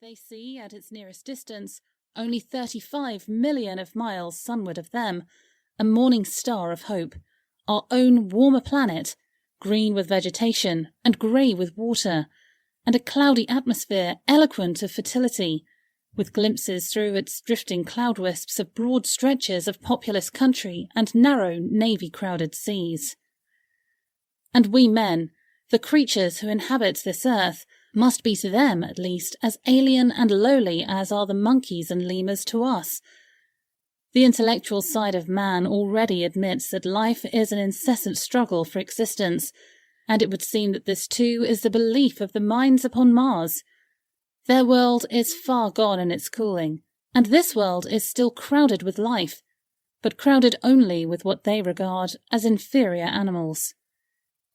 They see, at its nearest distance, only 35 million of miles sunward of them, a morning star of hope, our own warmer planet, green with vegetation and grey with water, and a cloudy atmosphere eloquent of fertility, with glimpses through its drifting cloud wisps of broad stretches of populous country and narrow navy-crowded seas. And we men, the creatures who inhabit this earth, must be to them, at least, as alien and lowly as are the monkeys and lemurs to us. The intellectual side of man already admits that life is an incessant struggle for existence, and it would seem that this too is the belief of the minds upon Mars. Their world is far gone in its cooling, and this world is still crowded with life, but crowded only with what they regard as inferior animals.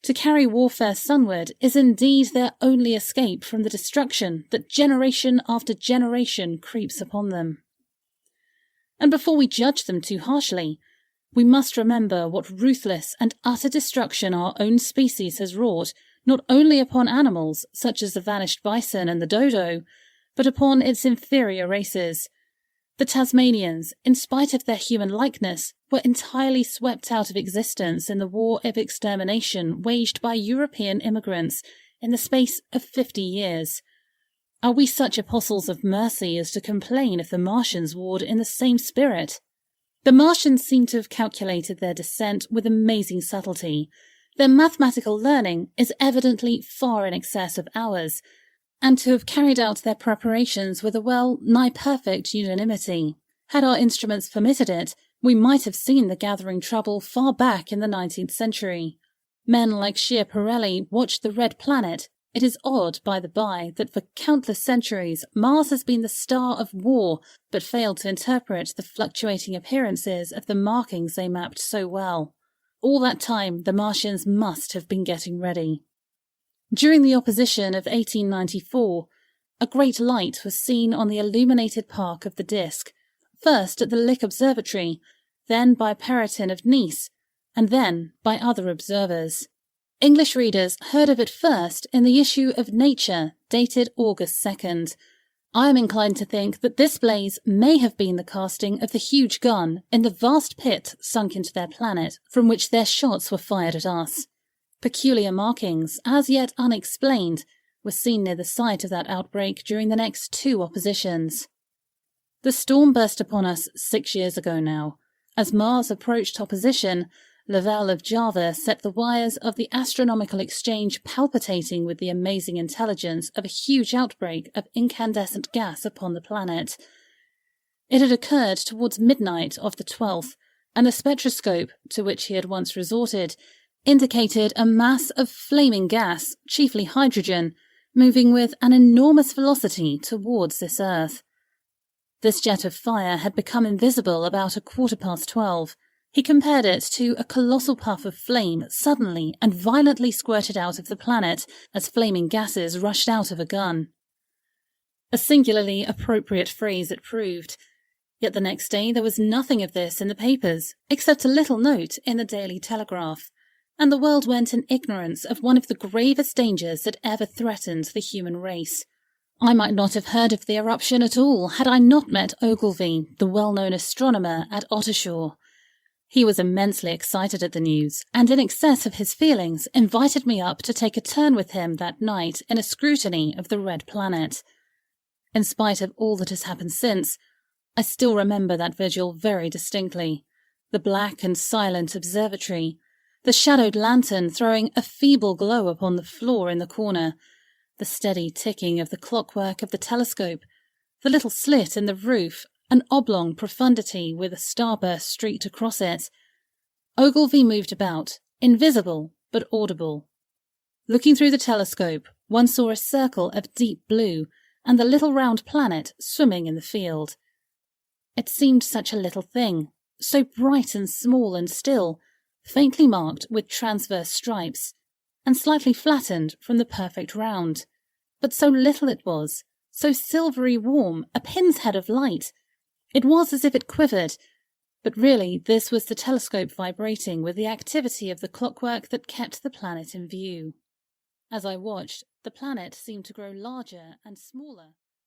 To carry warfare sunward is indeed their only escape from the destruction that generation after generation creeps upon them. And before we judge them too harshly, we must remember what ruthless and utter destruction our own species has wrought, not only upon animals, such as the vanished bison and the dodo, but upon its inferior races. The Tasmanians, in spite of their human likeness, were entirely swept out of existence in the war of extermination waged by European immigrants in the space of 50 years. Are we such apostles of mercy as to complain if the Martians warred in the same spirit? The Martians seem to have calculated their descent with amazing subtlety. Their mathematical learning is evidently far in excess of ours, and to have carried out their preparations with a well-nigh perfect unanimity. Had our instruments permitted it, we might have seen the gathering trouble far back in the 19th century. Men like Schiaparelli watched the red planet. It is odd, by the by, that for countless centuries Mars has been the star of war, but failed to interpret the fluctuating appearances of the markings they mapped so well. All that time the Martians must have been getting ready. During the opposition of 1894, a great light was seen on the illuminated park of the disk, first at the Lick Observatory, then by Perrotin of Nice, and then by other observers. English readers heard of it first in the issue of Nature, dated August 2nd. I am inclined to think that this blaze may have been the casting of the huge gun in the vast pit sunk into their planet from which their shots were fired at us. Peculiar markings, as yet unexplained, were seen near the site of that outbreak during the next 2 oppositions. The storm burst upon us 6 years ago now. As Mars approached opposition, Lavelle of Java set the wires of the astronomical exchange palpitating with the amazing intelligence of a huge outbreak of incandescent gas upon the planet. It had occurred towards midnight of the 12th, and the spectroscope, to which he had once resorted, indicated a mass of flaming gas, chiefly hydrogen, moving with an enormous velocity towards this Earth. This jet of fire had become invisible about 12:15. He compared it to a colossal puff of flame suddenly and violently squirted out of the planet as flaming gases rushed out of a gun. A singularly appropriate phrase it proved, yet the next day there was nothing of this in the papers, except a little note in the Daily Telegraph, and the world went in ignorance of one of the gravest dangers that ever threatened the human race. I might not have heard of the eruption at all had I not met Ogilvy, the well-known astronomer at Ottershaw. He was immensely excited at the news, and in excess of his feelings invited me up to take a turn with him that night in a scrutiny of the red planet. In spite of all that has happened since, I still remember that vigil very distinctly. The black and silent observatory, the shadowed lantern throwing a feeble glow upon the floor in the corner, the steady ticking of the clockwork of the telescope, the little slit in the roof, an oblong profundity with a starburst streaked across it. Ogilvy moved about, invisible but audible. Looking through the telescope, one saw a circle of deep blue and the little round planet swimming in the field. It seemed such a little thing, so bright and small and still, faintly marked with transverse stripes, and slightly flattened from the perfect round. But so little it was, so silvery warm, a pin's head of light. It was as if it quivered, but really this was the telescope vibrating with the activity of the clockwork that kept the planet in view. As I watched, the planet seemed to grow larger and smaller.